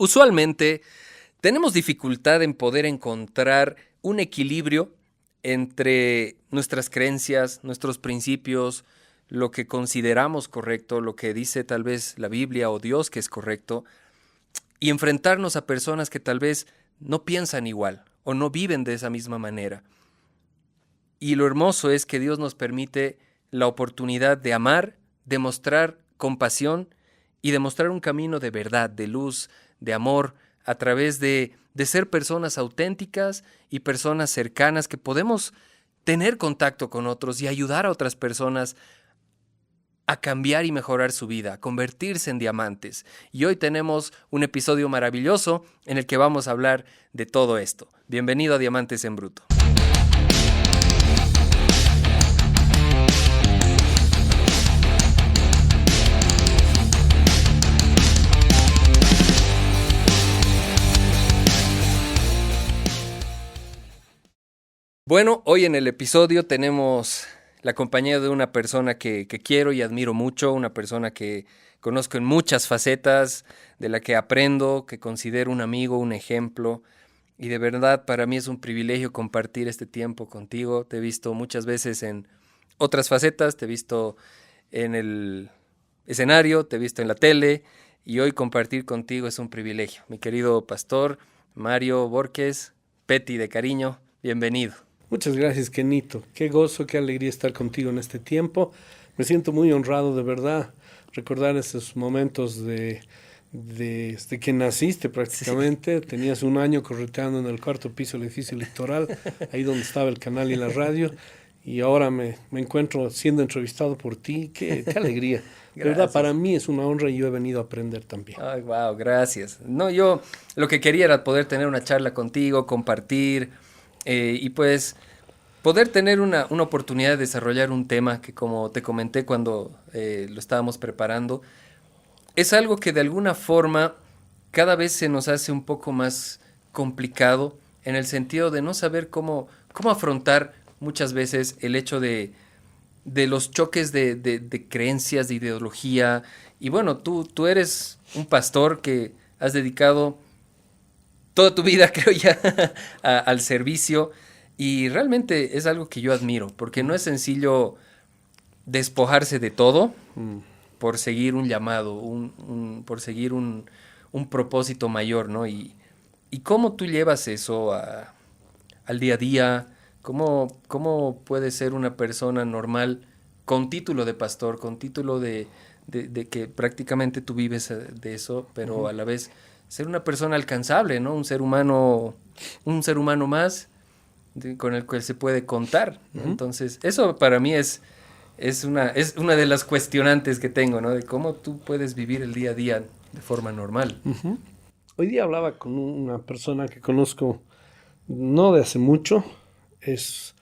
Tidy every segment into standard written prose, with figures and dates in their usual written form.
Usualmente tenemos dificultad en poder encontrar un equilibrio entre nuestras creencias, nuestros principios, lo que consideramos correcto, lo que dice tal vez la Biblia o Dios que es correcto, y enfrentarnos a personas que tal vez no piensan igual o no viven de esa misma manera. Y lo hermoso es que Dios nos permite la oportunidad de amar, de mostrar compasión y de mostrar un camino de verdad, de luz, de amor, a través de ser personas auténticas y personas cercanas que podemos tener contacto con otros y ayudar a otras personas a cambiar y mejorar su vida, a convertirse en diamantes. Y hoy tenemos un episodio maravilloso en el que vamos a hablar de todo esto. Bienvenido a Diamantes en Bruto. Bueno, hoy en el episodio tenemos la compañía de una persona que quiero y admiro mucho, una persona que conozco en muchas facetas, de la que aprendo, que considero un amigo, un ejemplo. Y de verdad para mí es un privilegio compartir este tiempo contigo. Te he visto muchas veces en otras facetas, te he visto en el escenario, te he visto en la tele y hoy compartir contigo es un privilegio. Mi querido pastor Mario Borges, Peti de cariño, bienvenido. Muchas gracias, Kenito. Qué gozo, qué alegría estar contigo en este tiempo. Me siento muy honrado, de verdad, recordar esos momentos desde que naciste prácticamente. Sí. Tenías un año correteando en el cuarto piso del edificio electoral, ahí donde estaba el canal y la radio, y ahora me encuentro siendo entrevistado por ti. Qué alegría. De verdad, para mí es una honra y yo he venido a aprender también. Ay, wow, gracias. No, yo lo que quería era poder tener una charla contigo, compartir, y pues poder tener una oportunidad de desarrollar un tema que, como te comenté cuando lo estábamos preparando, es algo que de alguna forma cada vez se nos hace un poco más complicado en el sentido de no saber cómo afrontar muchas veces el hecho de los choques de creencias, de ideología. Y bueno, tú eres un pastor que has dedicado toda tu vida, creo ya, al servicio, y realmente es algo que yo admiro, porque no es sencillo despojarse de todo por seguir un llamado, por seguir un propósito mayor, ¿no? Y cómo tú llevas eso al día a día, cómo puedes ser una persona normal con título de pastor, con título de que prácticamente tú vives de eso, pero a la vez ser una persona alcanzable, ¿no? Un ser humano más con el cual se puede contar, ¿no? Entonces, eso para mí es una de las cuestionantes que tengo, ¿no? De cómo tú puedes vivir el día a día de forma normal. Hoy día hablaba con una persona que conozco no de hace mucho, es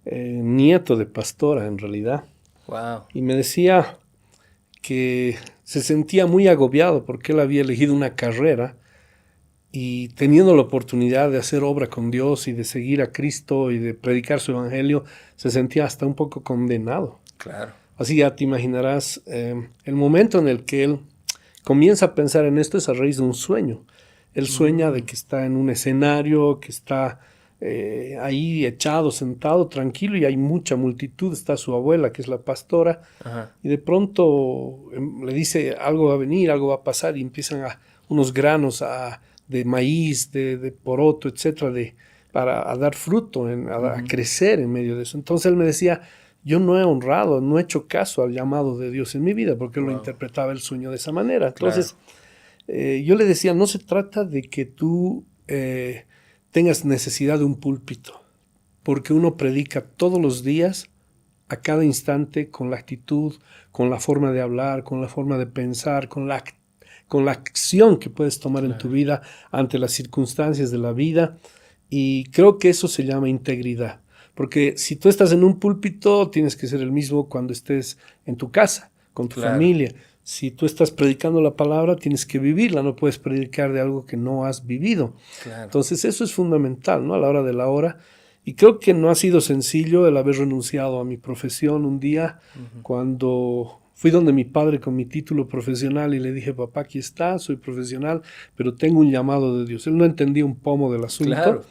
nieto de pastora en realidad. Wow. Y me decía que se sentía muy agobiado porque él había elegido una carrera y teniendo la oportunidad de hacer obra con Dios y de seguir a Cristo y de predicar su evangelio, se sentía hasta un poco condenado. Claro. Así ya te imaginarás, el momento en el que él comienza a pensar en esto es a raíz de un sueño. Él sueña de que está en un escenario, que está ahí echado, sentado, tranquilo, y hay mucha multitud. Está su abuela, que es la pastora, y de pronto le dice algo va a venir, algo va a pasar, y empiezan unos granos de maíz, de poroto, etcétera, a dar fruto, a crecer en medio de eso. Entonces él me decía, yo no he honrado, no he hecho caso al llamado de Dios en mi vida, porque él lo interpretaba el sueño de esa manera. Entonces, yo le decía, no se trata de que tú tengas necesidad de un púlpito, porque uno predica todos los días, a cada instante, con la actitud, con la forma de hablar, con la forma de pensar, con la acción que puedes tomar en tu vida ante las circunstancias de la vida. Y creo que eso se llama integridad. Porque si tú estás en un púlpito, tienes que ser el mismo cuando estés en tu casa, con tu familia. Si tú estás predicando la palabra, tienes que vivirla, no puedes predicar de algo que no has vivido. Entonces eso es fundamental, ¿no? A la hora de la hora. Y creo que no ha sido sencillo el haber renunciado a mi profesión un día cuando Fui donde mi padre con mi título profesional y le dije, papá, aquí está, soy profesional, pero tengo un llamado de Dios. Él no entendía un pomo del asunto. Claro.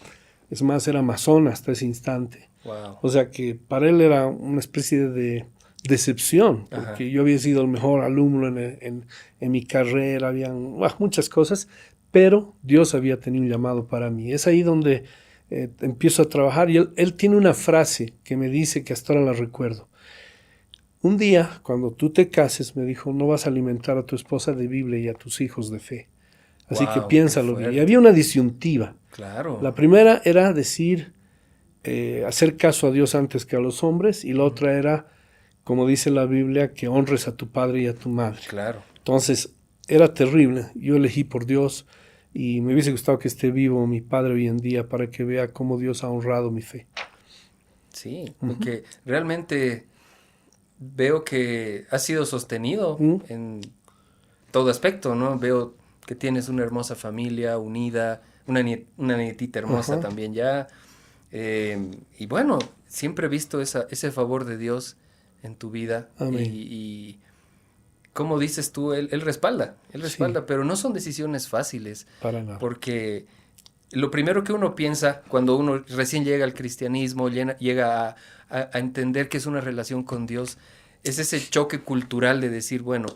Es más, era masón hasta ese instante. Wow. O sea que para él era una especie de decepción, porque Ajá. yo había sido el mejor alumno en mi carrera, habían muchas cosas, pero Dios había tenido un llamado para mí. Es ahí donde empiezo a trabajar y él tiene una frase que me dice que hasta ahora la recuerdo. Un día, cuando tú te cases, me dijo, no vas a alimentar a tu esposa de Biblia y a tus hijos de fe. Así que Wow, qué piénsalo bien. Y fuerte. había una disyuntiva. Claro. La primera era decir, hacer caso a Dios antes que a los hombres, y la otra era, como dice la Biblia, que honres a tu padre y a tu madre. Claro. Entonces, era terrible. Yo elegí por Dios y me hubiese gustado que esté vivo mi padre hoy en día para que vea cómo Dios ha honrado mi fe. Sí, porque realmente veo que has sido sostenido ¿Mm? en todo aspecto, ¿no? Veo que tienes una hermosa familia unida, una nietita hermosa Ajá. también ya. Y bueno, siempre he visto ese favor de Dios en tu vida. Amén. Y como dices tú, Él respalda, Sí, pero no son decisiones fáciles, para nada. porque lo primero que uno piensa cuando uno recién llega al cristianismo, llega a entender que es una relación con Dios, es ese choque cultural de decir, bueno,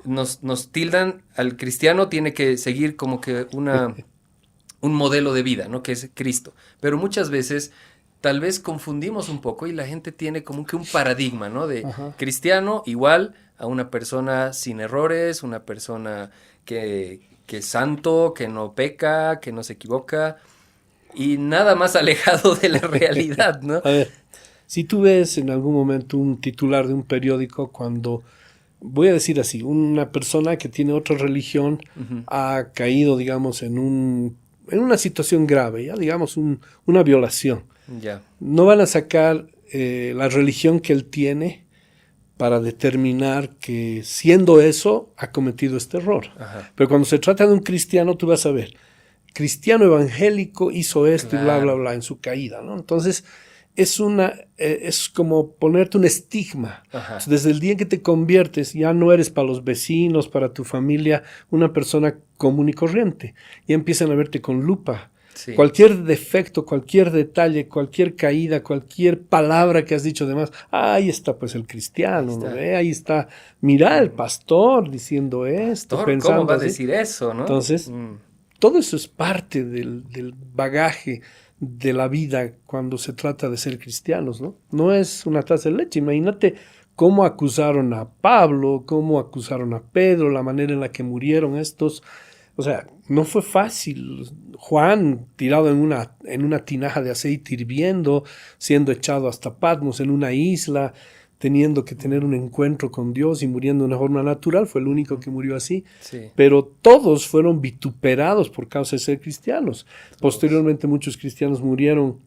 nos tildan al cristiano, tiene que seguir como que un modelo de vida, ¿no? Que es Cristo. Pero muchas veces tal vez confundimos un poco y la gente tiene como que un paradigma, ¿no? De Ajá. cristiano igual a una persona sin errores, una persona que es santo, que no peca, que no se equivoca y nada más alejado de la realidad, ¿no? A ver, si tú ves en algún momento un titular de un periódico cuando, voy a decir así, una persona que tiene otra religión Ujú. ha caído, digamos, en una situación grave, ya digamos una violación. Ya, No van a sacar la religión que él tiene para determinar que siendo eso ha cometido este error. ajá, Pero cuando se trata de un cristiano, tú vas a ver, cristiano evangélico hizo esto y bla, bla, claro, bla en su caída, ¿no? Entonces, es como ponerte un estigma. ajá, Desde el día en que te conviertes, ya no eres para los vecinos, para tu familia, una persona común y corriente. Ya empiezan a verte con lupa. sí, Cualquier defecto, cualquier detalle, cualquier caída, cualquier palabra que has dicho de más, ahí está pues el ahí cristiano, ¿no está. ve? Ahí está, mira el pastor diciendo esto, Pastor, ¿cómo pensando va a así. decir eso, no? Entonces, todo eso es parte del bagaje de la vida cuando se trata de ser cristianos, ¿no? No es una taza de leche. Imagínate cómo acusaron a Pablo, cómo acusaron a Pedro, la manera en la que murieron estos. O sea, no fue fácil. Juan tirado en una tinaja de aceite hirviendo, siendo echado hasta Patmos en una isla, teniendo que tener un encuentro con Dios y muriendo de una forma natural, fue el único que murió así. Sí, Pero todos fueron vituperados por causa de ser cristianos. todos. Posteriormente muchos cristianos murieron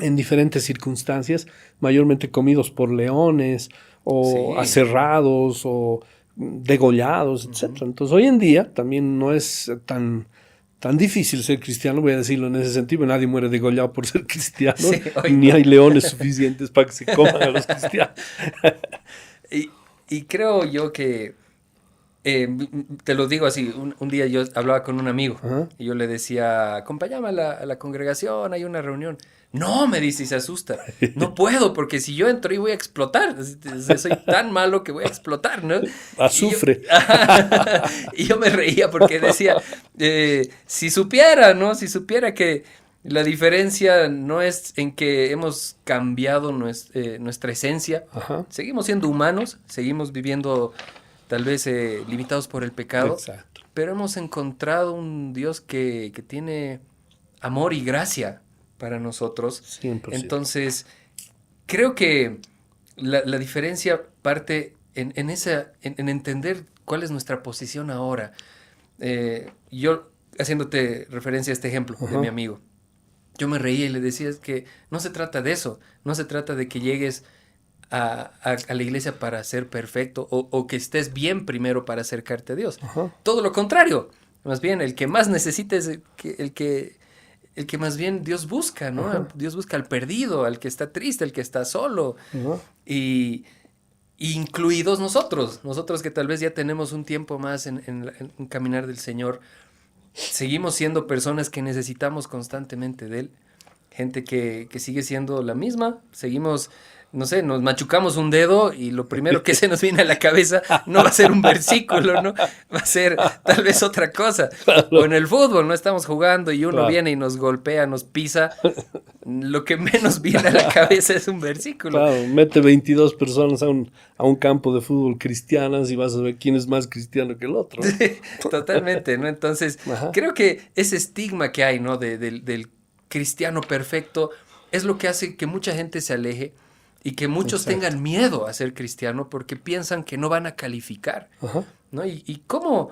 en diferentes circunstancias, mayormente comidos por leones o Sí, aserrados o degollados, etc. Entonces hoy en día también no es tan difícil ser cristiano, voy a decirlo en ese sentido, nadie muere degollado por ser cristiano, sí, hoy ni no. hay leones suficientes para que se coman a los cristianos. Y, y creo yo que, te lo digo así, un día yo hablaba con un amigo Ajá. y yo le decía, acompáñame a la congregación, hay una reunión. No, me dice y se asusta. No puedo porque si yo entro y voy a explotar. Soy tan malo que voy a explotar, ¿no? Azufre. Y yo me reía porque decía, si supiera, ¿no? Si supiera que la diferencia no es en que hemos cambiado nuestra esencia. Ajá. Seguimos siendo humanos, seguimos viviendo tal vez limitados por el pecado, Exacto. pero hemos encontrado un Dios que tiene amor y gracia para nosotros. 100%. Entonces, creo que la diferencia parte en entender cuál es nuestra posición ahora. Yo, haciéndote referencia a este ejemplo de Ajá. mi amigo, yo me reía y le decía es que no se trata de eso, no se trata de que llegues a la iglesia para ser perfecto o que estés bien primero para acercarte a Dios. Ajá. Todo lo contrario, más bien el que más necesita es el que más bien Dios busca, ¿no? Ajá. Dios busca al perdido, al que está triste, al que está solo. Ajá. Y incluidos nosotros que tal vez ya tenemos un tiempo más en caminar del Señor, seguimos siendo personas que necesitamos constantemente de Él, gente que sigue siendo la misma, seguimos, no sé, nos machucamos un dedo y lo primero que se nos viene a la cabeza no va a ser un versículo, ¿no? Va a ser tal vez otra cosa. Claro. O en el fútbol, no estamos jugando y uno Claro. viene y nos golpea, nos pisa, lo que menos viene a la cabeza es un versículo. Claro, mete 22 personas a un campo de fútbol cristianas y vas a ver quién es más cristiano que el otro, ¿no? Sí, totalmente, ¿no? Entonces, Ajá. creo que ese estigma que hay, ¿no? Del cristiano perfecto es lo que hace que mucha gente se aleje y que muchos Exacto. tengan miedo a ser cristiano porque piensan que no van a calificar, Ajá. ¿no? Y cómo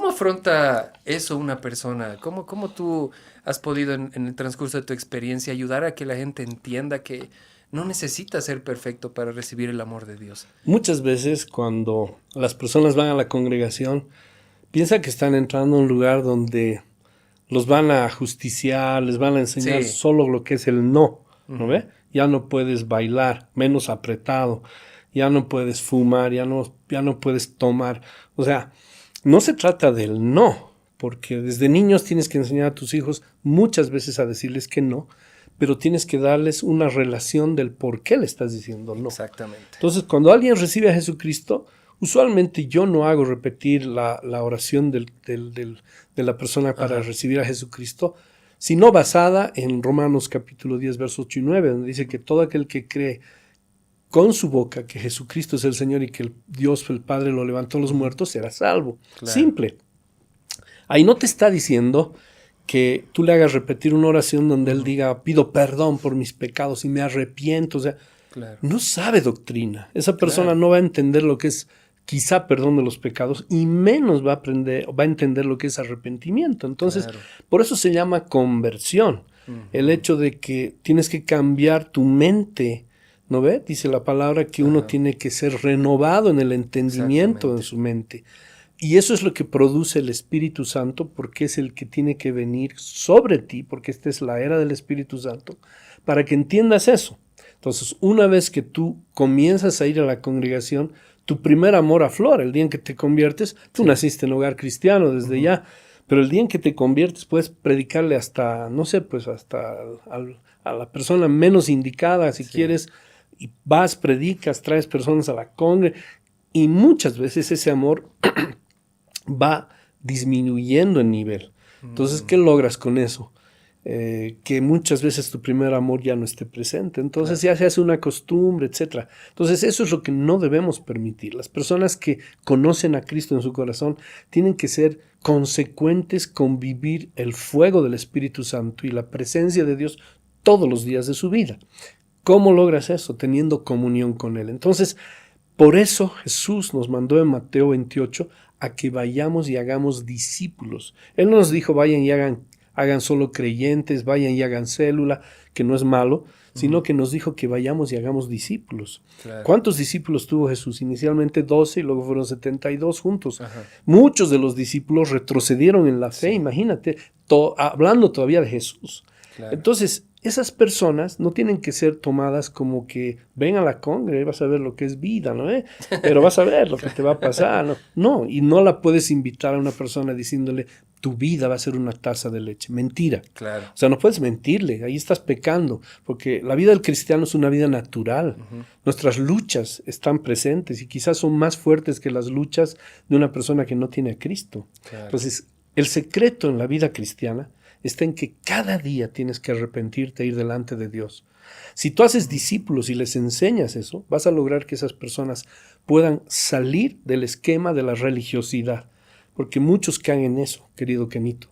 afronta eso una persona? ¿Cómo tú has podido en el transcurso de tu experiencia ayudar a que la gente entienda que no necesita ser perfecto para recibir el amor de Dios? Muchas veces cuando las personas van a la congregación, piensan que están entrando a un lugar donde los van a justiciar, les van a enseñar Sí. solo lo que es el no, ¿no ve? Ya no puedes bailar, menos apretado, ya no puedes fumar, ya no puedes tomar. O sea, no se trata del no, porque desde niños tienes que enseñar a tus hijos muchas veces a decirles que no, pero tienes que darles una relación del por qué le estás diciendo no. Exactamente. Entonces, cuando alguien recibe a Jesucristo, usualmente yo no hago repetir la oración de la persona para Ajá. recibir a Jesucristo, sino basada en Romanos capítulo 10, versos 8 y 9, donde dice que todo aquel que cree con su boca que Jesucristo es el Señor y que Dios, el Padre, lo levantó a los muertos, será salvo. Claro. Simple. Ahí no te está diciendo que tú le hagas repetir una oración donde él diga, pido perdón por mis pecados y me arrepiento. O sea, Claro. no sabe doctrina. Esa persona Claro. no va a entender lo que es quizá perdón de los pecados y menos va a entender lo que es arrepentimiento. Entonces, Claro. por eso se llama conversión. El hecho de que tienes que cambiar tu mente, ¿no ve? Dice la palabra que uno Ajá. tiene que ser renovado en el entendimiento de Exactamente. su mente. Y eso es lo que produce el Espíritu Santo, porque es el que tiene que venir sobre ti, porque esta es la era del Espíritu Santo, para que entiendas eso. Entonces, una vez que tú comienzas a ir a la congregación, tu primer amor aflora. El día en que te conviertes, tú naciste en hogar cristiano desde ya, pero el día en que te conviertes puedes predicarle hasta, no sé, pues hasta a la persona menos indicada, si quieres, y vas, predicas, traes personas a la congre, y muchas veces ese amor va disminuyendo en nivel. Entonces, ¿qué logras con eso? Que muchas veces tu primer amor ya no esté presente. Entonces ya se hace una costumbre, etc. Entonces eso es lo que no debemos permitir. Las personas que conocen a Cristo en su corazón tienen que ser consecuentes con vivir el fuego del Espíritu Santo y la presencia de Dios todos los días de su vida. ¿Cómo logras eso? Teniendo comunión con Él. Entonces, por eso Jesús nos mandó en Mateo 28 a que vayamos y hagamos discípulos. Él no nos dijo vayan y hagan solo creyentes, vayan y hagan célula, que no es malo, sino que nos dijo que vayamos y hagamos discípulos. Claro. ¿Cuántos discípulos tuvo Jesús? Inicialmente 12 y luego fueron 72 juntos. Ajá. Muchos de los discípulos retrocedieron en la fe, imagínate, hablando todavía de Jesús. Claro. Entonces, esas personas no tienen que ser tomadas como que ven a la congre y vas a ver lo que es vida, ¿no? Pero vas a ver lo que te va a pasar, ¿no? No, y no la puedes invitar a una persona diciéndole tu vida va a ser una taza de leche. Mentira. Claro. O sea, no puedes mentirle, ahí estás pecando, porque la vida del cristiano es una vida natural. Nuestras luchas están presentes y quizás son más fuertes que las luchas de una persona que no tiene a Cristo. Claro. Entonces, el secreto en la vida cristiana está en que cada día tienes que arrepentirte e ir delante de Dios. Si tú haces discípulos y les enseñas eso, vas a lograr que esas personas puedan salir del esquema de la religiosidad, porque muchos caen en eso, querido Kenito.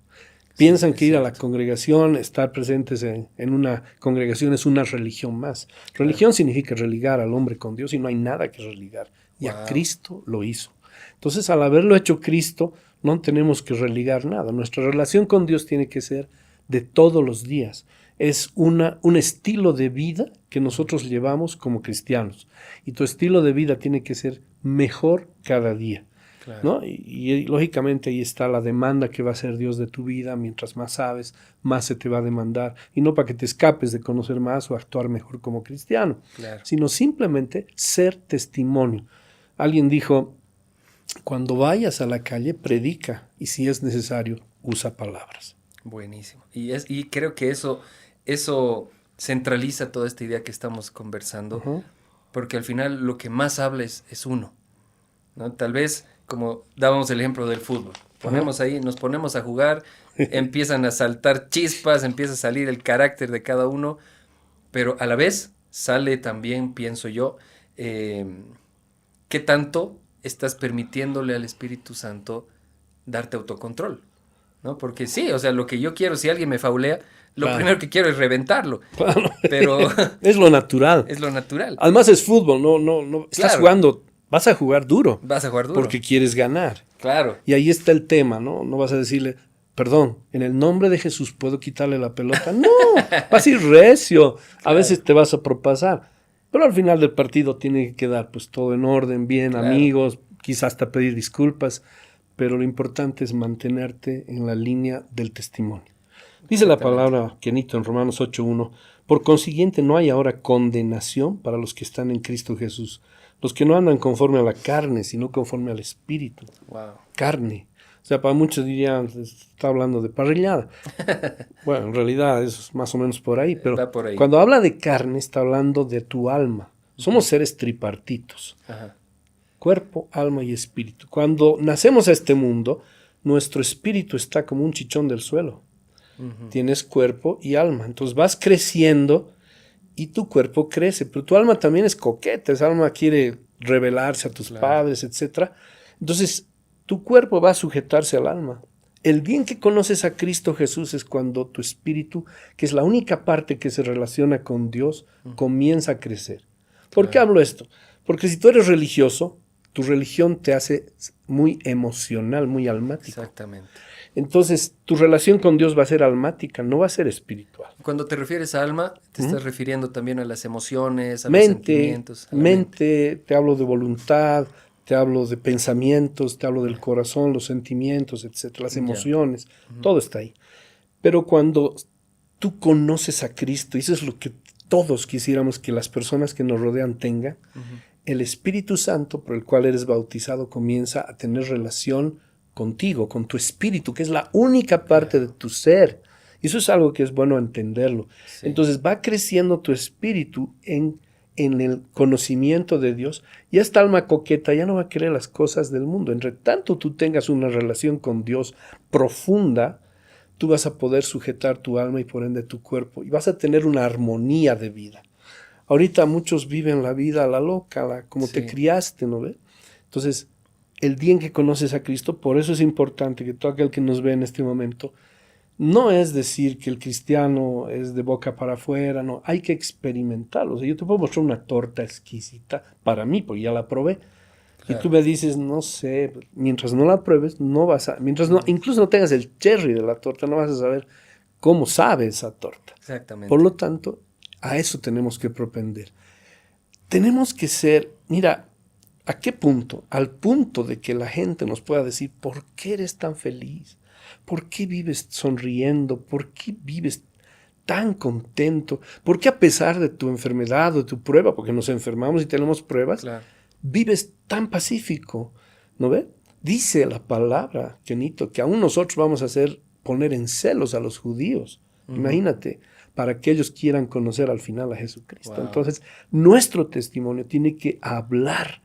Piensan que ir a la congregación, estar presentes en una congregación es una religión más. Religión significa religar al hombre con Dios y no hay nada que religar. Y a Cristo lo hizo. Entonces, al haberlo hecho Cristo, no tenemos que religar nada. Nuestra relación con Dios tiene que ser de todos los días. Es un estilo de vida que nosotros llevamos como cristianos. Y tu estilo de vida tiene que ser mejor cada día. Claro. ¿No? Y lógicamente ahí está la demanda que va a ser Dios de tu vida. Mientras más sabes, más se te va a demandar. Y no para que te escapes de conocer más o actuar mejor como cristiano, claro, sino simplemente ser testimonio. Alguien dijo, cuando vayas a la calle, predica y si es necesario, usa palabras. Buenísimo. Y creo que eso centraliza toda esta idea que estamos conversando, Ujú. porque al final lo que más habla es uno, ¿no? Tal vez, como dábamos el ejemplo del fútbol, ponemos ahí, nos ponemos a jugar, empiezan a saltar chispas, empieza a salir el carácter de cada uno, pero a la vez sale también, pienso yo, qué tanto estás permitiéndole al Espíritu Santo darte autocontrol, ¿no? Porque sí, o sea, lo que yo quiero, si alguien me faulea, lo Claro. primero que quiero es reventarlo, Claro. pero Es lo natural. es lo natural. Además es fútbol, no. Estás Claro. jugando, vas a jugar duro. Vas a jugar duro. Porque quieres ganar. Claro. Y ahí está el tema, ¿no? No vas a decirle, perdón, en el nombre de Jesús puedo quitarle la pelota. No, vas a ir recio. A veces te vas a propasar. Pero al final del partido tiene que quedar pues todo en orden, bien, Claro. amigos, quizás hasta pedir disculpas. Pero lo importante es mantenerte en la línea del testimonio. Dice la palabra, Kenito, en Romanos 8:1, por consiguiente no hay ahora condenación para los que están en Cristo Jesús, los que no andan conforme a la carne, sino conforme al Espíritu. Wow. Carne. O sea, para muchos dirían, está hablando de parrillada. Bueno, en realidad es más o menos por ahí, pero Va por ahí. cuando habla de carne está hablando de tu alma. Somos seres tripartitos, Ajá. cuerpo, alma y espíritu. Cuando nacemos a este mundo, nuestro espíritu está como un chichón del suelo. Tienes cuerpo y alma. Entonces vas creciendo y tu cuerpo crece, pero tu alma también es coqueta. Esa alma quiere revelarse a tus Claro. padres, etc. Entonces tu cuerpo va a sujetarse al alma. El bien que conoces a Cristo Jesús es cuando tu espíritu, que es la única parte que se relaciona con Dios, comienza a crecer. ¿Por qué hablo esto? Porque si tú eres religioso, tu religión te hace muy emocional, muy almático. Exactamente. Entonces, tu relación con Dios va a ser almática, no va a ser espiritual. Cuando te refieres a alma, te estás refiriendo también a las emociones, a los Mente, sentimientos. A la mente. te hablo de voluntad, te hablo de pensamientos, te hablo del corazón, los sentimientos, etcétera, las Ya. emociones, todo está ahí. Pero cuando tú conoces a Cristo, y eso es lo que todos quisiéramos que las personas que nos rodean tengan, el Espíritu Santo por el cual eres bautizado comienza a tener relación contigo, con tu espíritu, que es la única parte de tu ser. Y eso es algo que es bueno entenderlo. Sí. Entonces va creciendo tu espíritu en el conocimiento de Dios y esta alma coqueta ya no va a querer las cosas del mundo. Entre tanto tú tengas una relación con Dios profunda, tú vas a poder sujetar tu alma y por ende tu cuerpo y vas a tener una armonía de vida. Ahorita muchos viven la vida a la loca, como Sí. te criaste, ¿no ves? Entonces, el día en que conoces a Cristo, por eso es importante que todo aquel que nos ve en este momento, no es decir que el cristiano es de boca para afuera, no, hay que experimentarlo. O sea, yo te puedo mostrar una torta exquisita para mí, porque ya la probé. Claro. Y tú me dices, no sé, mientras no la pruebes, no vas a, mientras no, incluso no tengas el cherry de la torta, no vas a saber cómo sabe esa torta. Exactamente. Por lo tanto, a eso tenemos que propender. Tenemos que ser, mira, ¿a qué punto? Al punto de que la gente nos pueda decir, ¿por qué eres tan feliz? ¿Por qué vives sonriendo? ¿Por qué vives tan contento? ¿Por qué a pesar de tu enfermedad o de tu prueba, porque nos enfermamos y tenemos pruebas, Claro. vives tan pacífico? ¿No ve? Dice la palabra, Kenito, que aún nosotros vamos a hacer poner en celos a los judíos. Imagínate, para que ellos quieran conocer al final a Jesucristo. Wow. Entonces, nuestro testimonio tiene que hablar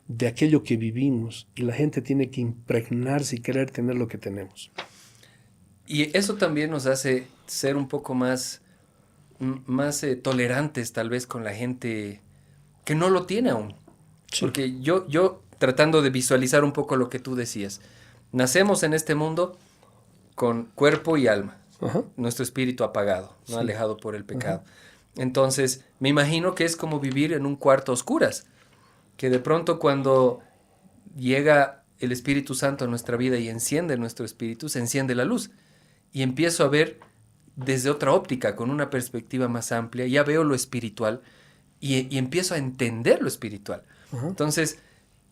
de aquello que vivimos y la gente tiene que impregnarse y querer tener lo que tenemos. Y eso también nos hace ser un poco más tolerantes tal vez con la gente que no lo tiene aún. Sí. Porque yo tratando de visualizar un poco lo que tú decías, nacemos en este mundo con cuerpo y alma, Ajá. nuestro espíritu apagado, ¿no? Sí. Alejado por el pecado. Entonces, me imagino que es como vivir en un cuarto a oscuras, que de pronto cuando llega el Espíritu Santo a nuestra vida y enciende nuestro espíritu, se enciende la luz. Y empiezo a ver desde otra óptica, con una perspectiva más amplia, ya veo lo espiritual y empiezo a entender lo espiritual. Ajá. Entonces,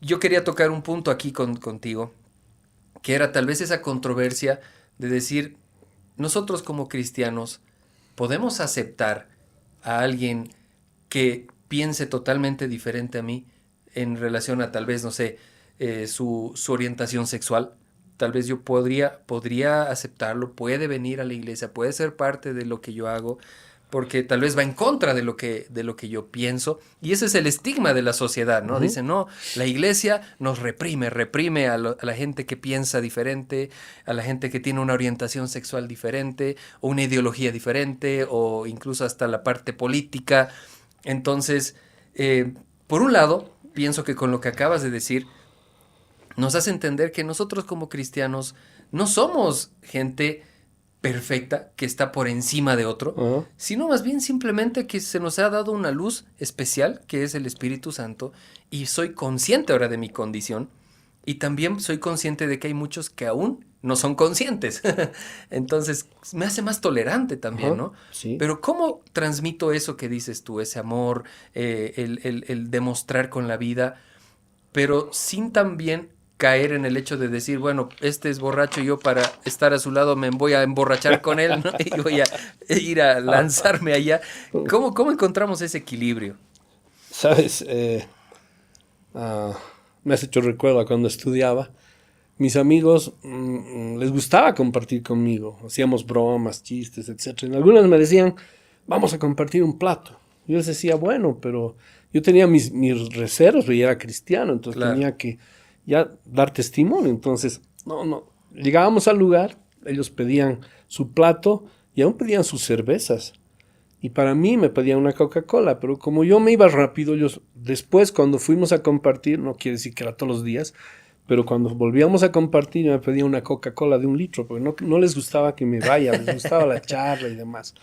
yo quería tocar un punto aquí contigo, que era tal vez esa controversia de decir, nosotros como cristianos podemos aceptar a alguien que piense totalmente diferente a mí, en relación a tal vez, no sé, su orientación sexual. Tal vez yo podría aceptarlo, puede venir a la iglesia, puede ser parte de lo que yo hago, porque tal vez va en contra de lo que yo pienso. Y ese es el estigma de la sociedad, ¿no? Dicen, no, la iglesia nos reprime a la gente que piensa diferente, a la gente que tiene una orientación sexual diferente, o una ideología diferente, o incluso hasta la parte política. Entonces, por un lado, pienso que con lo que acabas de decir, nos hace entender que nosotros como cristianos no somos gente perfecta que está por encima de otro, sino más bien simplemente que se nos ha dado una luz especial, que es el Espíritu Santo, y soy consciente ahora de mi condición, y también soy consciente de que hay muchos que aún no son conscientes. Entonces, me hace más tolerante también, ¿no? Sí. Pero ¿cómo transmito eso que dices tú, ese amor, el demostrar con la vida, pero sin también caer en el hecho de decir, bueno, este es borracho, yo para estar a su lado me voy a emborrachar con él, ¿no? Y voy a ir a lanzarme allá? ¿Cómo encontramos ese equilibrio? Sabes, me has hecho recuerdo a cuando estudiaba. Mis amigos les gustaba compartir conmigo. Hacíamos bromas, chistes, etc. Y algunos me decían, vamos a compartir un plato. Yo les decía, bueno, pero yo tenía mis reservas, y era cristiano, entonces Claro. tenía que ya dar testimonio. Entonces, no. Llegábamos al lugar, ellos pedían su plato y aún pedían sus cervezas. Y para mí me pedían una Coca-Cola, pero como yo me iba rápido, ellos después cuando fuimos a compartir, no quiere decir que era todos los días, pero cuando volvíamos a compartir me pedían una Coca-Cola de 1 litro, porque no les gustaba que me vaya, les gustaba la charla y demás.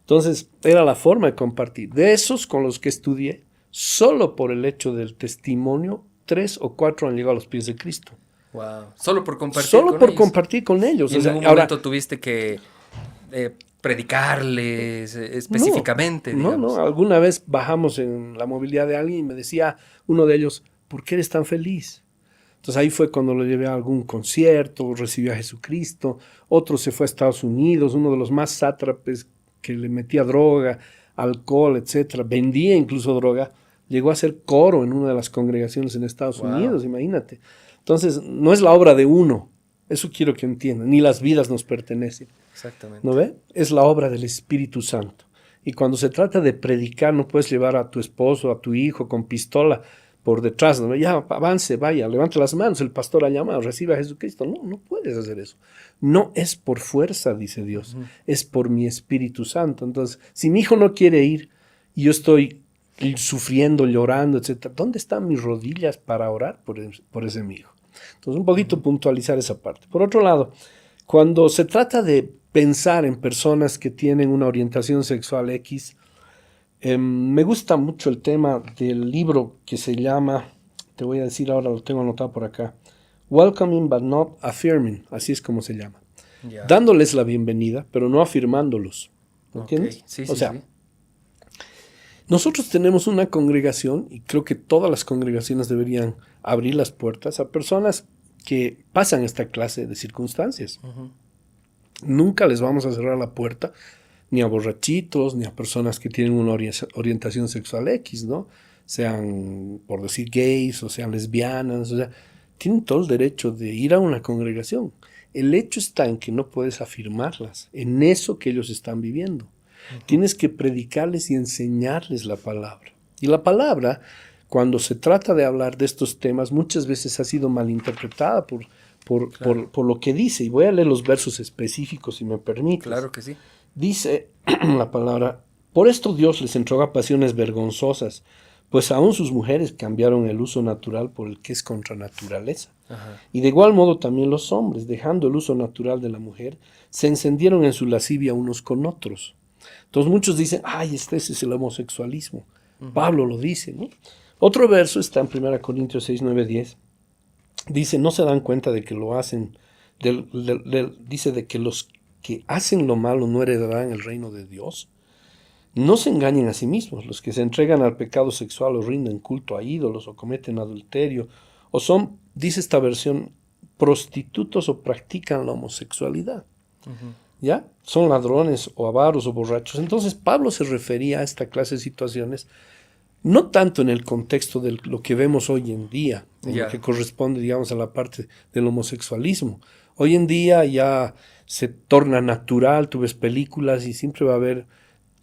Entonces era la forma de compartir. De esos con los que estudié, solo por el hecho del testimonio, 3 o 4 han llegado a los pies de Cristo. Wow. Solo por compartir Solo con por ellos. compartir con ellos. ¿Y en O sea, algún ahora, momento tuviste que predicarles específicamente, digamos? No. Alguna vez bajamos en la movilidad de alguien y me decía uno de ellos, ¿por qué eres tan feliz? Entonces ahí fue cuando lo llevé a algún concierto, recibió a Jesucristo. Otro se fue a Estados Unidos, uno de los más sátrapes que le metía droga, alcohol, etcétera, vendía incluso droga. Llegó a hacer coro en una de las congregaciones en Estados Unidos, imagínate. Entonces, no es la obra de uno, eso quiero que entiendan, ni las vidas nos pertenecen. Exactamente. ¿No ve? Es la obra del Espíritu Santo. Y cuando se trata de predicar, no puedes llevar a tu esposo, a tu hijo con pistola por detrás, ¿no? Ya, avance, vaya, levante las manos, el pastor ha llamado, recibe a Jesucristo. No puedes hacer eso. No es por fuerza, dice Dios, es por mi Espíritu Santo. Entonces, si mi hijo no quiere ir y yo estoy sufriendo, llorando, etcétera, ¿dónde están mis rodillas para orar por ese mi hijo? Entonces, un poquito puntualizar esa parte. Por otro lado, cuando se trata de pensar en personas que tienen una orientación sexual X, me gusta mucho el tema del libro que se llama, te voy a decir ahora, lo tengo anotado por acá, Welcoming but not affirming, así es como se llama. Ya. Dándoles la bienvenida, pero no afirmándolos. ¿Entiendes? Ok. Sí, o sea, sí. nosotros tenemos una congregación, y creo que todas las congregaciones deberían abrir las puertas a personas que pasan esta clase de circunstancias. Nunca les vamos a cerrar la puerta ni a borrachitos, ni a personas que tienen una orientación sexual X, ¿no? Sean, por decir, gays o sean lesbianas, o sea, tienen todo el derecho de ir a una congregación. El hecho está en que no puedes afirmarlas en eso que ellos están viviendo. Tienes que predicarles y enseñarles la palabra. Y la palabra, cuando se trata de hablar de estos temas, muchas veces ha sido malinterpretada por lo que dice. Y voy a leer los versos específicos, si me permites. Claro que sí. Dice la palabra, por esto Dios les entrega pasiones vergonzosas, pues aún sus mujeres cambiaron el uso natural por el que es contra naturaleza. Ajá. Y de igual modo también los hombres, dejando el uso natural de la mujer, se encendieron en su lascivia unos con otros. Entonces muchos dicen, ay, ese es el homosexualismo. Pablo lo dice, ¿no? Otro verso está en 1 Corintios 6, 9, 10. Dice, no se dan cuenta de que lo hacen, dice de que los que hacen lo malo no heredarán el reino de Dios. No se engañen a sí mismos. Los que se entregan al pecado sexual o rinden culto a ídolos o cometen adulterio o son, dice esta versión, prostitutos o practican la homosexualidad. ¿Ya? Son ladrones o avaros o borrachos. Entonces Pablo se refería a esta clase de situaciones No tanto en el contexto de lo que vemos hoy en día, en Ya. lo que corresponde, digamos, a la parte del homosexualismo. Hoy en día ya se torna natural, tú ves películas y siempre va a haber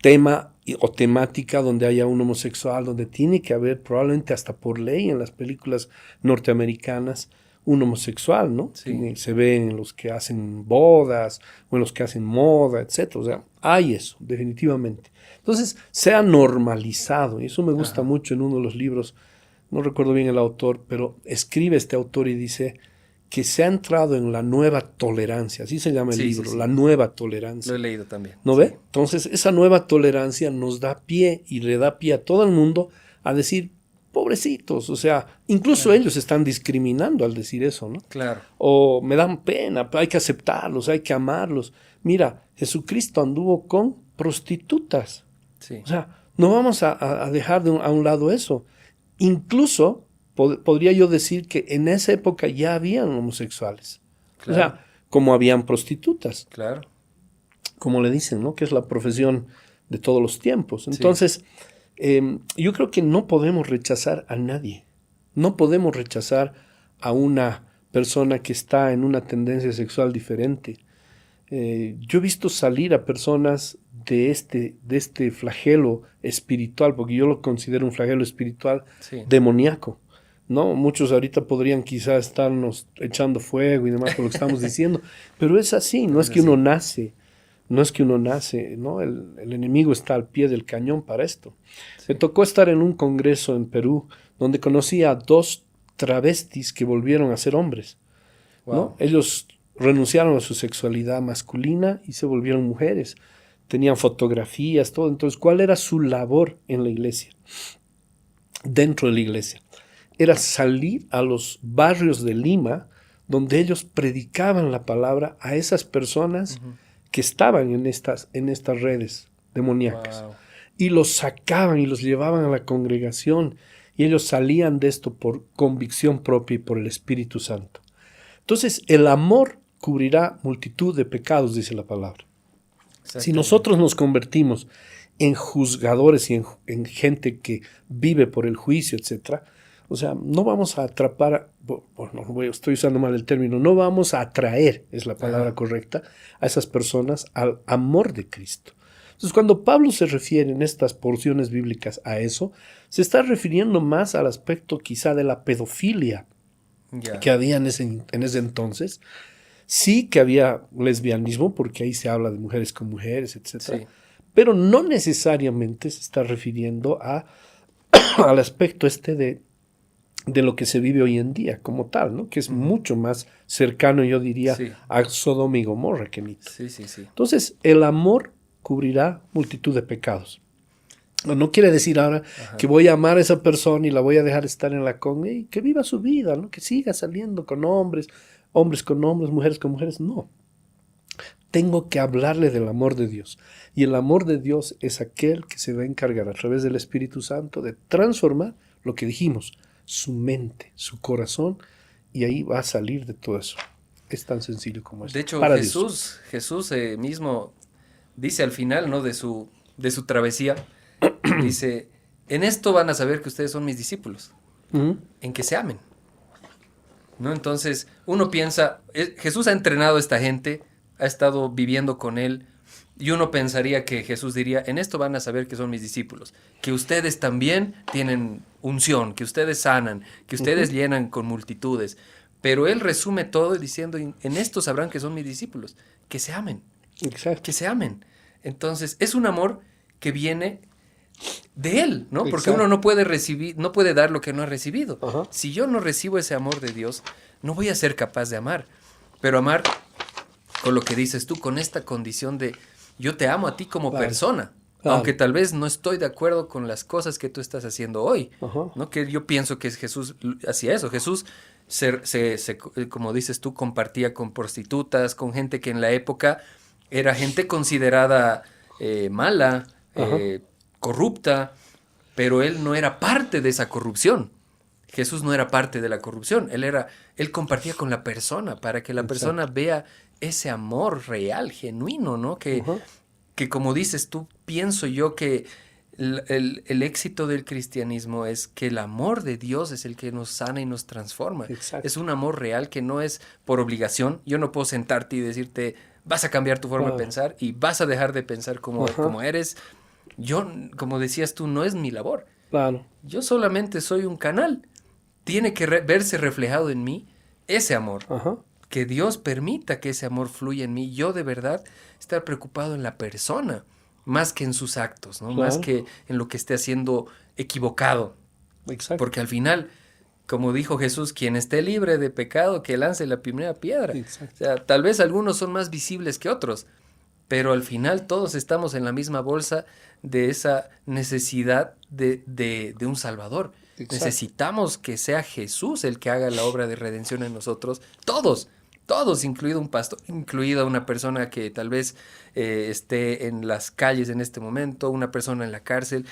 tema o temática donde haya un homosexual, donde tiene que haber, probablemente hasta por ley en las películas norteamericanas, un homosexual, ¿no? Sí. Se ve en los que hacen bodas o en los que hacen moda, etcétera. O sea, hay eso, definitivamente. Entonces, se ha normalizado, y eso me gusta Ajá. mucho en uno de los libros, no recuerdo bien el autor, pero escribe este autor y dice que se ha entrado en la nueva tolerancia, así se llama el Sí, sí, libro, sí. la nueva Lo tolerancia. he leído también. ¿No Sí. ve? Entonces, esa nueva tolerancia nos da pie y le da pie a todo el mundo a decir, pobrecitos, o sea, incluso Claro. ellos están discriminando al decir eso, ¿no? Claro. O me dan pena, hay que aceptarlos, hay que amarlos. Mira, Jesucristo anduvo con prostitutas. Sí. O sea, no vamos a dejar a un lado eso. Incluso podría yo decir que en esa época ya habían homosexuales. Claro. O sea, como habían prostitutas, Claro. como le dicen, ¿no? Que es la profesión de todos los tiempos. Entonces, yo creo que no podemos rechazar a nadie. No podemos rechazar a una persona que está en una tendencia sexual diferente. Yo he visto salir a personas de este flagelo espiritual, porque yo lo considero un flagelo espiritual Sí. demoníaco, ¿no? Muchos ahorita podrían quizás estarnos echando fuego y demás por lo que estamos diciendo, pero es así, no es que uno nace, no es que uno nace, ¿no? El enemigo está al pie del cañón para esto. Sí. Me tocó estar en un congreso en Perú donde conocí a 2 travestis que volvieron a ser hombres, Wow. ¿no? Ellos renunciaron a su sexualidad masculina y se volvieron mujeres. Tenían fotografías, todo. Entonces, ¿cuál era su labor en la iglesia? Dentro de la iglesia. Era salir a los barrios de Lima donde ellos predicaban la palabra a esas personas que estaban en estas redes demoníacas. Wow. Y los sacaban y los llevaban a la congregación y ellos salían de esto por convicción propia y por el Espíritu Santo. Entonces, el amor cubrirá multitud de pecados, dice la palabra. Si nosotros nos convertimos en juzgadores y en gente que vive por el juicio, etc., o sea, no vamos a atrapar, bueno, estoy usando mal el término, no vamos a atraer, es la palabra correcta, a esas personas al amor de Cristo. Entonces, cuando Pablo se refiere en estas porciones bíblicas a eso, se está refiriendo más al aspecto quizá de la pedofilia que había en ese entonces. Sí que había lesbianismo, porque ahí se habla de mujeres con mujeres, etc. Sí. Pero no necesariamente se está refiriendo al aspecto de lo que se vive hoy en día como tal, ¿no? Que es mucho más cercano, yo diría, a Sodoma y Gomorra que Mito. Sí, sí, sí. Entonces, el amor cubrirá multitud de pecados. No quiere decir ahora que voy a amar a esa persona y la voy a dejar estar en la y que viva su vida, ¿no? Que siga saliendo con hombres con hombres, mujeres con mujeres. No. Tengo que hablarle del amor de Dios. Y el amor de Dios es aquel que se va a encargar a través del Espíritu Santo de transformar lo que dijimos, su mente, su corazón, y ahí va a salir de todo eso. Es tan sencillo como eso. De hecho, para Jesús mismo dice al final, ¿no? de su travesía, dice, en esto van a saber que ustedes son mis discípulos, en que se amen. ¿No? Entonces, uno piensa, Jesús ha entrenado a esta gente, ha estado viviendo con él, y uno pensaría que Jesús diría, en esto van a saber que son mis discípulos, que ustedes también tienen unción, que ustedes sanan, que ustedes llenan con multitudes. Pero él resume todo diciendo, en esto sabrán que son mis discípulos, que se amen. Exacto. Que se amen. Entonces, es un amor que viene de él, ¿no? Porque Exacto. uno no puede recibir, no puede dar lo que no ha recibido. Ajá. Si yo no recibo ese amor de Dios, no voy a ser capaz de amar. Pero amar, con lo que dices tú, con esta condición de yo te amo a ti como persona, aunque tal vez no estoy de acuerdo con las cosas que tú estás haciendo hoy, ¿no? Que yo pienso que Jesús hacía eso. Jesús, como dices tú, compartía con prostitutas, con gente que en la época era gente considerada mala, corrupta, pero él no era parte de esa corrupción. Jesús no era parte de la corrupción, él compartía con la persona para que la persona vea ese amor real, genuino, ¿no? Que como dices tú, pienso yo que el éxito del cristianismo es que el amor de Dios es el que nos sana y nos transforma. Exacto. Es un amor real que no es por obligación. Yo no puedo sentarte y decirte, vas a cambiar tu forma de pensar y vas a dejar de pensar como eres. Yo, como decías tú, no es mi labor. Claro. Yo solamente soy un canal. Tiene que verse reflejado en mí ese amor. Ajá. Que Dios permita que ese amor fluya en mí. Yo de verdad estar preocupado en la persona, más que en sus actos, ¿no? Claro. Más que en lo que esté haciendo equivocado. Exacto. Porque al final, como dijo Jesús, quien esté libre de pecado, que lance la primera piedra. Exacto. O sea, tal vez algunos son más visibles que otros, pero al final todos estamos en la misma bolsa de esa necesidad de un Salvador. Exacto. Necesitamos que sea Jesús el que haga la obra de redención en nosotros, todos, incluido un pastor, incluida una persona que tal vez esté en las calles en este momento, una persona en la cárcel.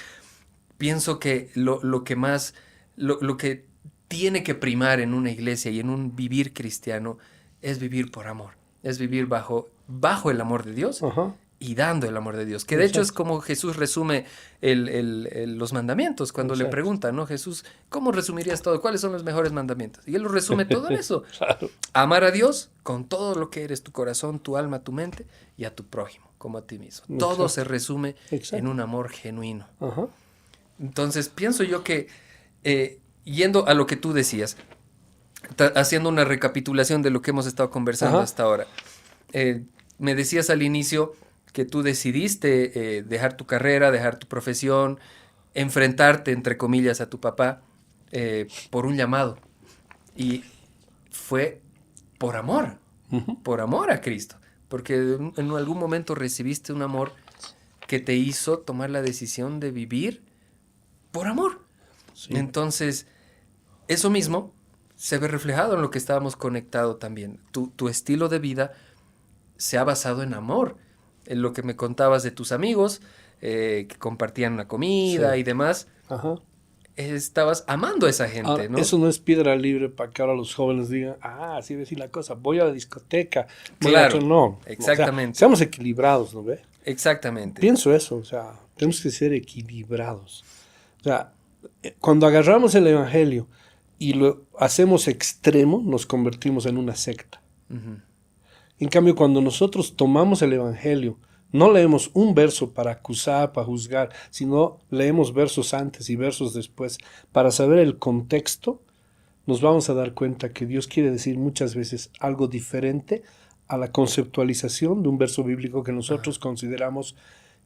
Pienso que lo que tiene que primar en una iglesia y en un vivir cristiano es vivir por amor, es vivir bajo el amor de Dios. Ajá. Y dando el amor de Dios, que de hecho es como Jesús resume los mandamientos, cuando le preguntan, ¿no? Jesús, ¿cómo resumirías todo? ¿Cuáles son los mejores mandamientos? Y él lo resume todo en eso. Claro. Amar a Dios con todo lo que eres, tu corazón, tu alma, tu mente, y a tu prójimo, como a ti mismo. Exacto. Todo se resume Exacto. en un amor genuino. Ajá. Entonces, pienso yo que, yendo a lo que tú decías, haciendo una recapitulación de lo que hemos estado conversando hasta ahora, me decías al inicio que tú decidiste dejar tu carrera, dejar tu profesión, enfrentarte, entre comillas, a tu papá por un llamado. Y fue por amor a Cristo. Porque en algún momento recibiste un amor que te hizo tomar la decisión de vivir por amor. Sí. Entonces, eso mismo se ve reflejado en lo que estábamos conectados también. Tu estilo de vida se ha basado en amor. En lo que me contabas de tus amigos, que compartían la comida y demás. Ajá. Estabas amando a esa gente, ahora, ¿no? Eso no es piedra libre para que ahora los jóvenes digan, así decir la cosa, voy a la discoteca. Claro, no. Exactamente. O sea, seamos equilibrados, ¿no ve? Exactamente. Pienso eso, o sea, tenemos que ser equilibrados. O sea, cuando agarramos el evangelio y lo hacemos extremo, nos convertimos en una secta. En cambio, cuando nosotros tomamos el evangelio, no leemos un verso para acusar, para juzgar, sino leemos versos antes y versos después para saber el contexto, nos vamos a dar cuenta que Dios quiere decir muchas veces algo diferente a la conceptualización de un verso bíblico que nosotros consideramos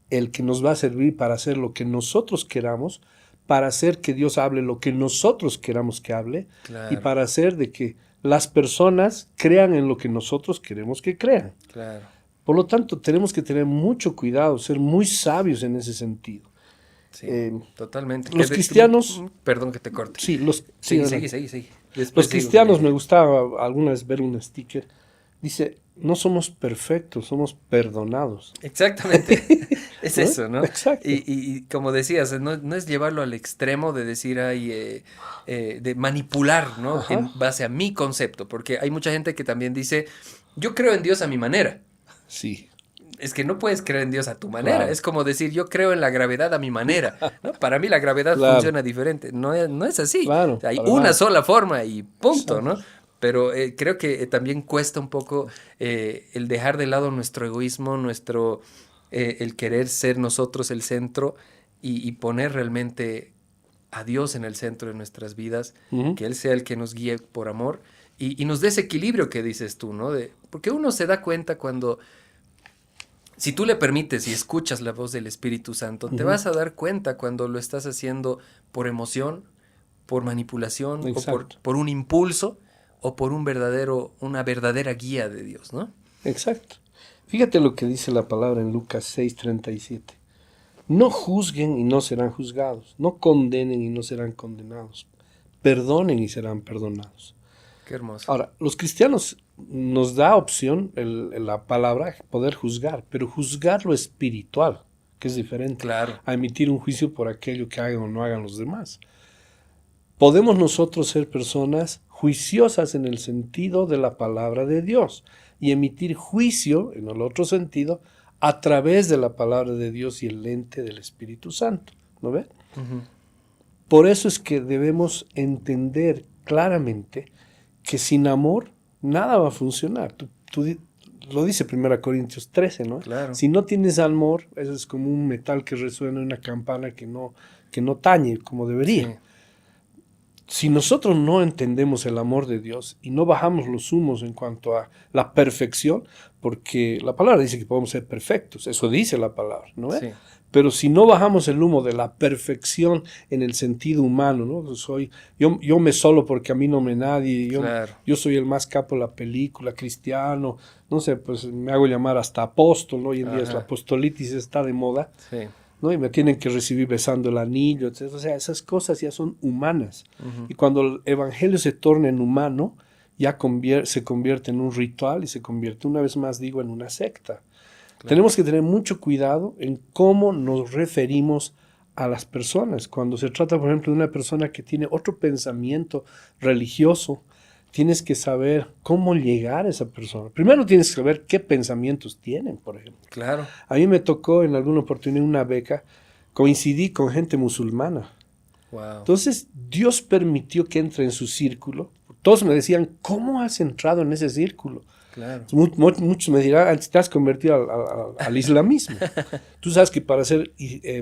el que nos va a servir para hacer lo que nosotros queramos, para hacer que Dios hable lo que nosotros queramos que hable, y para hacer de que las personas crean en lo que nosotros queremos que crean. Claro. Por lo tanto, tenemos que tener mucho cuidado, ser muy sabios en ese sentido. Sí, totalmente. Los cristianos... Perdón que te corte. Sí, Sigue. Los cristianos, me gustaba alguna vez ver un sticker, dice, no somos perfectos, somos perdonados. Exactamente. Es ¿no? Eso, ¿no? Exacto. Y como decías, no es llevarlo al extremo de decir, de manipular, ¿no? Ajá. En base a mi concepto, porque hay mucha gente que también dice, yo creo en Dios a mi manera. Sí. Es que no puedes creer en Dios a tu manera. Claro. Es como decir, yo creo en la gravedad a mi manera, ¿no? Para mí la gravedad funciona diferente. No es así. Claro, o sea, hay una sola forma y punto, ¿no? Pero creo que también cuesta un poco el dejar de lado nuestro egoísmo, el querer ser nosotros el centro y poner realmente a Dios en el centro de nuestras vidas, que Él sea el que nos guíe por amor y nos dé ese equilibrio que dices tú, ¿no? Porque uno se da cuenta cuando, si tú le permites y escuchas la voz del Espíritu Santo, te vas a dar cuenta cuando lo estás haciendo por emoción, por manipulación, o por un impulso, o por una verdadera guía de Dios, ¿no? Exacto. Fíjate lo que dice la palabra en Lucas 6:37. No juzguen y no serán juzgados. No condenen y no serán condenados. Perdonen y serán perdonados. Qué hermoso. Ahora, los cristianos nos da opción la palabra poder juzgar, pero juzgar lo espiritual, que es diferente a emitir un juicio por aquello que hagan o no hagan los demás. Podemos nosotros ser personas juiciosas en el sentido de la palabra de Dios y emitir juicio, en el otro sentido, a través de la palabra de Dios y el lente del Espíritu Santo. ¿no ve? Ujú. Por eso es que debemos entender claramente que sin amor nada va a funcionar. Lo dice 1 Corintios 13, ¿no? Claro. Si no tienes amor, eso es como un metal que resuena en una campana que no tañe como debería. Sí, Si nosotros no entendemos el amor de Dios y no bajamos los humos en cuanto a la perfección, porque la palabra dice que podemos ser perfectos, eso dice la palabra, ¿no? sí, Pero si no bajamos el humo de la perfección en el sentido humano, ¿no? Yo me solo porque a mí no me nadie, claro. yo soy el más capo de la película, cristiano, no sé, pues me hago llamar hasta apóstol, ¿no? Hoy en día es la Ajá. apostolitis, está de moda, Sí. ¿no? Y me tienen que recibir besando el anillo, etc. O sea, esas cosas ya son humanas. Ujú. Y cuando el evangelio se torna en humano, ya se convierte en un ritual y se convierte, una vez más digo, en una secta. Claro. Tenemos que tener mucho cuidado en cómo nos referimos a las personas. Cuando se trata, por ejemplo, de una persona que tiene otro pensamiento religioso, tienes que saber cómo llegar a esa persona. Primero tienes que saber qué pensamientos tienen, por ejemplo. Claro. A mí me tocó en alguna oportunidad una beca, coincidí con gente musulmana. Wow. Entonces Dios permitió que entre en su círculo. Todos me decían, ¿cómo has entrado en ese círculo? Claro. Muchos me dirán, te has convertido al islamismo. Tú sabes que para ser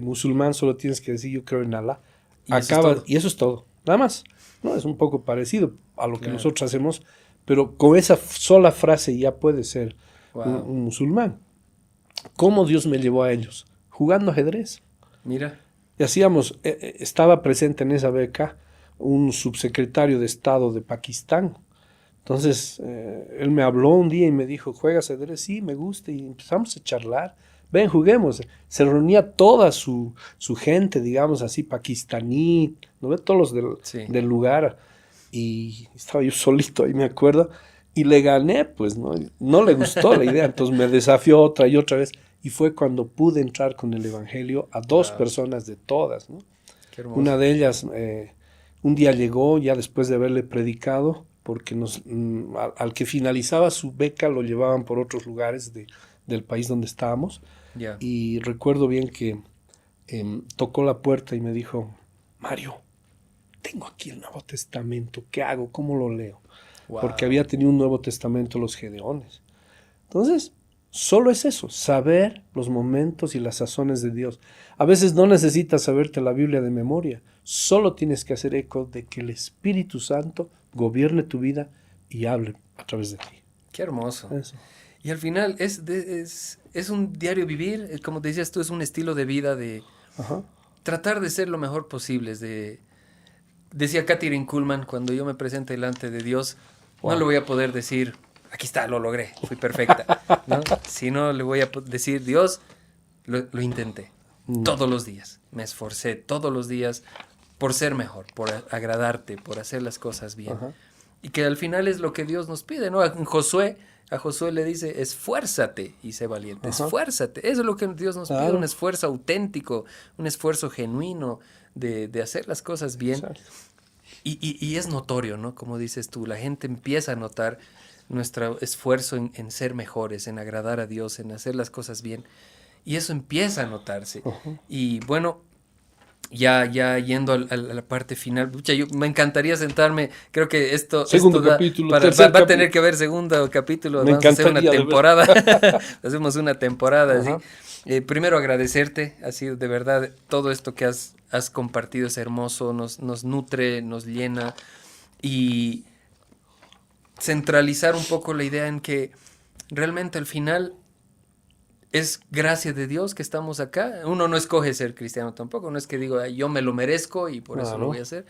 musulmán solo tienes que decir, yo creo en Alá. Y eso es todo. Y eso es todo, nada más. No, es un poco parecido a lo que Claro. nosotros hacemos, pero con esa sola frase ya puede ser Wow. un musulmán. ¿Cómo Dios me llevó a ellos? Jugando ajedrez. Mira. Y estaba presente en esa beca un subsecretario de Estado de Pakistán. Entonces, él me habló un día y me dijo, ¿juegas ajedrez? Sí, me gusta. Y empezamos a charlar. Ven, juguemos. Se reunía toda su gente, digamos así, pakistaní, ¿no ves? Todos los Sí. del lugar. Y estaba yo solito ahí, me acuerdo. Y le gané, pues, ¿no? No le gustó la idea. Entonces me desafió otra y otra vez. Y fue cuando pude entrar con el evangelio a dos Wow. personas de todas, ¿no? Qué hermoso. Una de ellas un día llegó ya después de haberle predicado, porque al que finalizaba su beca lo llevaban por otros lugares del país donde estábamos. Ya. Y recuerdo bien que tocó la puerta y me dijo, Mario, tengo aquí el Nuevo Testamento, ¿qué hago? ¿Cómo lo leo? Wow. Porque había tenido un Nuevo Testamento los Gedeones. Entonces, solo es eso, saber los momentos y las sazones de Dios. A veces no necesitas saberte la Biblia de memoria, solo tienes que hacer eco de que el Espíritu Santo gobierne tu vida y hable a través de ti. Qué hermoso. Eso. Y al final es un diario vivir, como te decías tú, es un estilo de vida de Ajá. tratar de ser lo mejor posible. Decía Katherine Kuhlman, cuando yo me presente delante de Dios, Wow. no le voy a poder decir, aquí está, lo logré, fui perfecta, ¿no? Sino le voy a decir, Dios, lo intenté todos los días, me esforcé todos los días por ser mejor, por agradarte, por hacer las cosas bien. Ajá. Y que al final es lo que Dios nos pide, ¿no? A Josué le dice, esfuérzate y sé valiente, Ajá. esfuérzate. Eso es lo que Dios nos Claro. pide, un esfuerzo auténtico, un esfuerzo genuino de hacer las cosas bien. Exacto. Y es notorio, ¿no? Como dices tú, la gente empieza a notar nuestro esfuerzo en ser mejores, en agradar a Dios, en hacer las cosas bien. Y eso empieza a notarse. Ajá. Y bueno, ya yendo a la parte final, pucha, me encantaría sentarme, creo que Segundo capítulo, va tercer a tener capítulo. que haber segundo capítulo, Me vamos a hacer una encantaría, de temporada, hacemos una temporada Ajá. así. Primero agradecerte, ha sido de verdad todo esto que has compartido es hermoso, nos nutre, nos llena y centralizar un poco la idea en que realmente al final es gracia de Dios que estamos acá. Uno no escoge ser cristiano tampoco, no es que digo, "Ay, yo me lo merezco y por eso lo voy a hacer".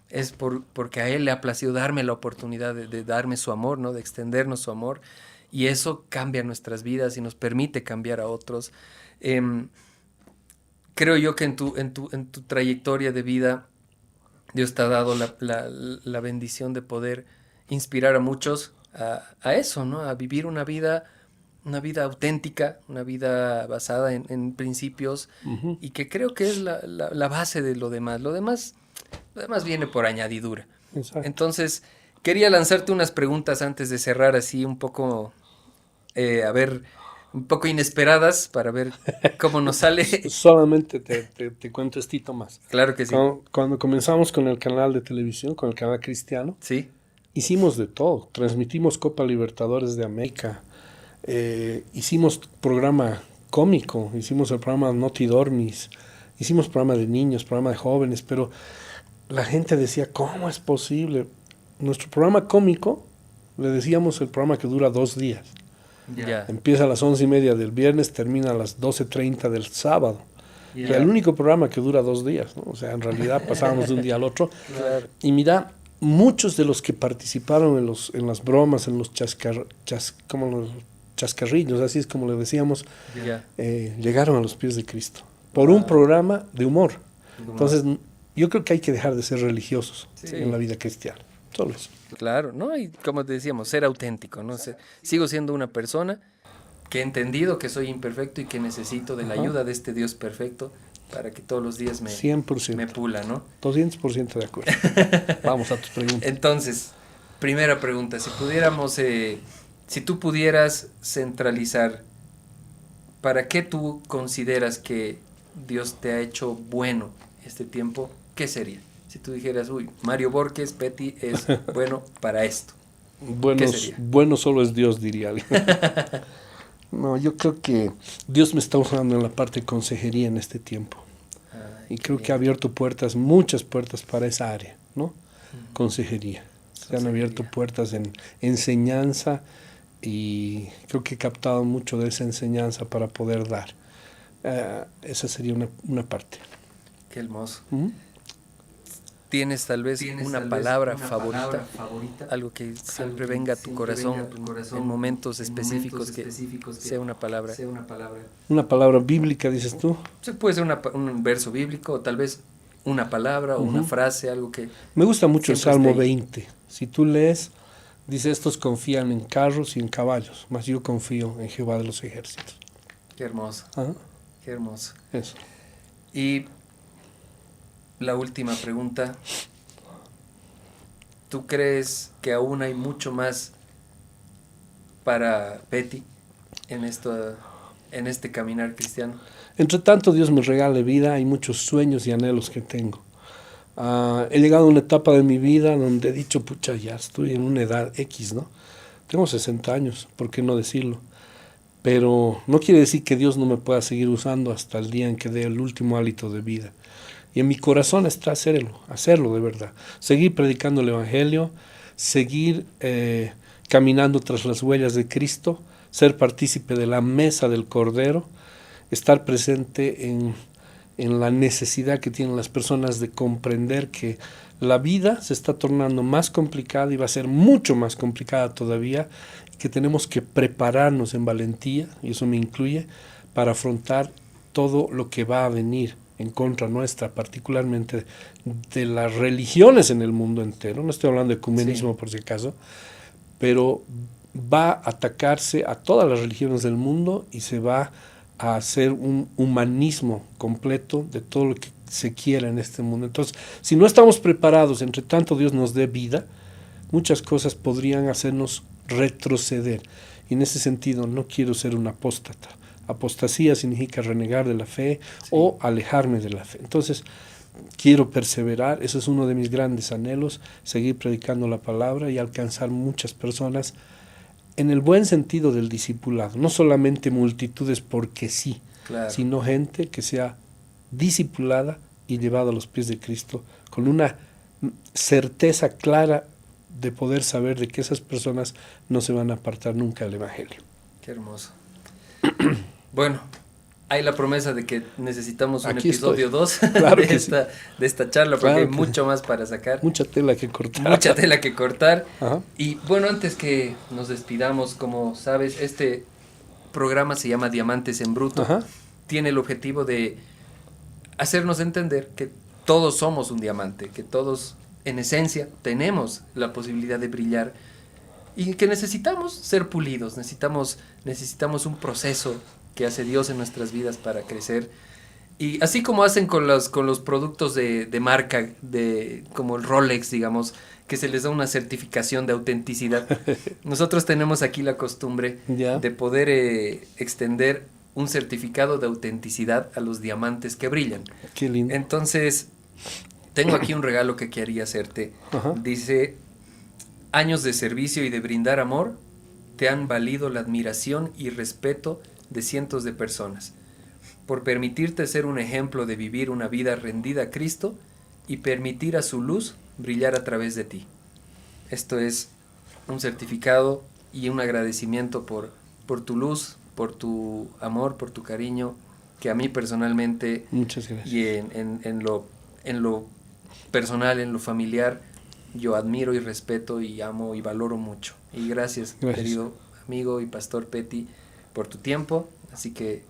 Es porque a Él le ha placido darme la oportunidad de darme su amor, ¿no? De extendernos su amor. Y eso cambia nuestras vidas y nos permite cambiar a otros. Creo yo que en tu trayectoria de vida, Dios te ha dado la bendición de poder inspirar a muchos a eso, ¿no? A vivir una vida auténtica, una vida basada en principios, Ujú. y que creo que es la base de lo demás. Lo demás viene por añadidura. Exacto. Entonces, quería lanzarte unas preguntas antes de cerrar así un poco, a ver, un poco inesperadas para ver cómo nos sale. Solamente te cuento estito más. Claro que sí. Cuando comenzamos con el canal de televisión, con el canal cristiano, Sí, hicimos de todo. Transmitimos Copa Libertadores de América, hicimos programa cómico, hicimos el programa Noti Dormis, hicimos programa de niños, programa de jóvenes, pero la gente decía, ¿cómo es posible? Nuestro programa cómico, le decíamos el programa que dura 2 días. ya. Empieza a las 11:30 del viernes, termina a las 12:30 del sábado. Ya. Que el único programa que dura 2 días, ¿no? O sea, en realidad pasábamos de un día al otro. Claro. Y mira, muchos de los que participaron en las bromas, en los como los chascarrillos, así es como le decíamos, Ya. llegaron a los pies de Cristo. Por un programa de humor. Humor. Entonces, yo creo que hay que dejar de ser religiosos Sí. en la vida cristiana. Solo eso. Claro, ¿no? Y como te decíamos, ser auténtico, ¿no? Sigo siendo una persona que he entendido que soy imperfecto y que necesito de la Ajá. ayuda de este Dios perfecto para que todos los días me 100%. pula, ¿no? 200% de acuerdo. Vamos a tus preguntas. Entonces, primera pregunta, si tú pudieras centralizar, ¿para qué tú consideras que Dios te ha hecho bueno este tiempo? ¿Qué sería? Si tú dijeras, uy, Mario Borges, Petty es bueno para esto. sería? Bueno solo es Dios, diría alguien. No, yo creo que Dios me está usando en la parte de consejería en este tiempo. Ay, Y creo qué que ha abierto puertas, muchas puertas para esa área, ¿no? bien. Consejería. Se han Consejería. abierto puertas en enseñanza y creo que he captado mucho de esa enseñanza para poder dar. Esa sería una parte. Qué hermoso. ¿Mm? ¿Tienes tal vez una palabra favorita? Algo que siempre venga a tu corazón en momentos específicos que sea una palabra. Una palabra bíblica, dices tú. Se puede ser un verso bíblico o tal vez una palabra o una frase, algo que... Me gusta mucho el Siempre Salmo esté ahí. 20. Si tú lees, dice, estos confían en carros y en caballos, mas yo confío en Jehová de los ejércitos. Qué hermoso, Ajá, qué hermoso. eso. Y la última pregunta. ¿Tú crees que aún hay mucho más para Petty en este caminar cristiano? Entre tanto, Dios me regale vida, hay muchos sueños y anhelos que tengo. He llegado a una etapa de mi vida donde he dicho, pucha, ya estoy en una edad X, ¿no? Tengo 60 años, ¿por qué no decirlo? Pero no quiere decir que Dios no me pueda seguir usando hasta el día en que dé el último hálito de vida. Y en mi corazón está hacerlo de verdad. Seguir predicando el Evangelio, seguir caminando tras las huellas de Cristo, ser partícipe de la mesa del Cordero, estar presente en la necesidad que tienen las personas de comprender que la vida se está tornando más complicada y va a ser mucho más complicada todavía, que tenemos que prepararnos en valentía, y eso me incluye, para afrontar todo lo que va a venir en contra nuestra, particularmente de las religiones en el mundo entero. No estoy hablando de ecumenismo, por si acaso, pero va a atacarse a todas las religiones del mundo y se va a hacer un humanismo completo de todo lo que se quiera en este mundo. Entonces, si no estamos preparados, entre tanto Dios nos dé vida, muchas cosas podrían hacernos retroceder. Y en ese sentido no quiero ser un apóstata. Apostasía significa renegar de la fe o alejarme de la fe. Entonces, quiero perseverar, eso es uno de mis grandes anhelos, seguir predicando la palabra y alcanzar muchas personas en el buen sentido del discipulado, no solamente multitudes porque sí, Claro. sino gente que sea discipulada y llevada a los pies de Cristo con una certeza clara de poder saber de que esas personas no se van a apartar nunca del Evangelio. Qué hermoso. Bueno, hay la promesa de que necesitamos un Aquí episodio estoy. 2 Claro de, que sí. de esta charla, porque Claro hay que mucho más para sacar, Mucha tela que cortar. mucha tela que cortar. Ajá. Y bueno, antes que nos despidamos, como sabes, este programa se llama Diamantes en Bruto. Ajá. Tiene el objetivo de hacernos entender que todos somos un diamante, que todos en esencia tenemos la posibilidad de brillar y que necesitamos ser pulidos, necesitamos un proceso que hace Dios en nuestras vidas para crecer. Y así como hacen con los productos de marca, como el Rolex, digamos, que se les da una certificación de autenticidad, nosotros tenemos aquí la costumbre Ya. de poder extender un certificado de autenticidad a los diamantes que brillan. Qué lindo. Entonces, tengo aquí un regalo que quería hacerte. Ajá. Dice, años de servicio y de brindar amor te han valido la admiración y respeto de cientos de personas, por permitirte ser un ejemplo de vivir una vida rendida a Cristo y permitir a su luz brillar a través de ti. Esto es un certificado y un agradecimiento por tu luz, por tu amor, por tu cariño, que a mí personalmente Muchas gracias. y en lo personal, en lo familiar, yo admiro y respeto y amo y valoro mucho. Y gracias. Querido amigo y pastor Petty, por tu tiempo. Así que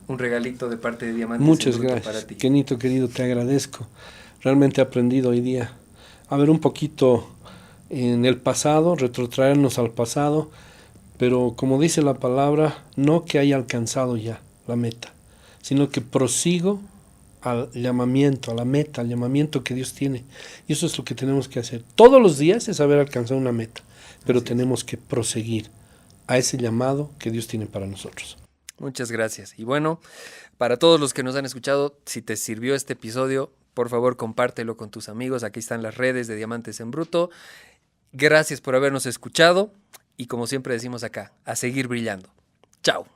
un regalito de parte de Diamantes Muchas en Bruto gracias. para ti. Kenito querido, te agradezco. Realmente he aprendido hoy día a ver un poquito en el pasado, retrotraernos al pasado, pero como dice la palabra, no que haya alcanzado ya la meta, sino que prosigo al llamamiento, a la meta, al llamamiento que Dios tiene. Y eso es lo que tenemos que hacer. Todos los días es haber alcanzado una meta, pero tenemos que proseguir a ese llamado que Dios tiene para nosotros. Muchas gracias. Y bueno, para todos los que nos han escuchado, si te sirvió este episodio, por favor compártelo con tus amigos. Aquí están las redes de Diamantes en Bruto. Gracias por habernos escuchado y como siempre decimos acá, a seguir brillando. Chao.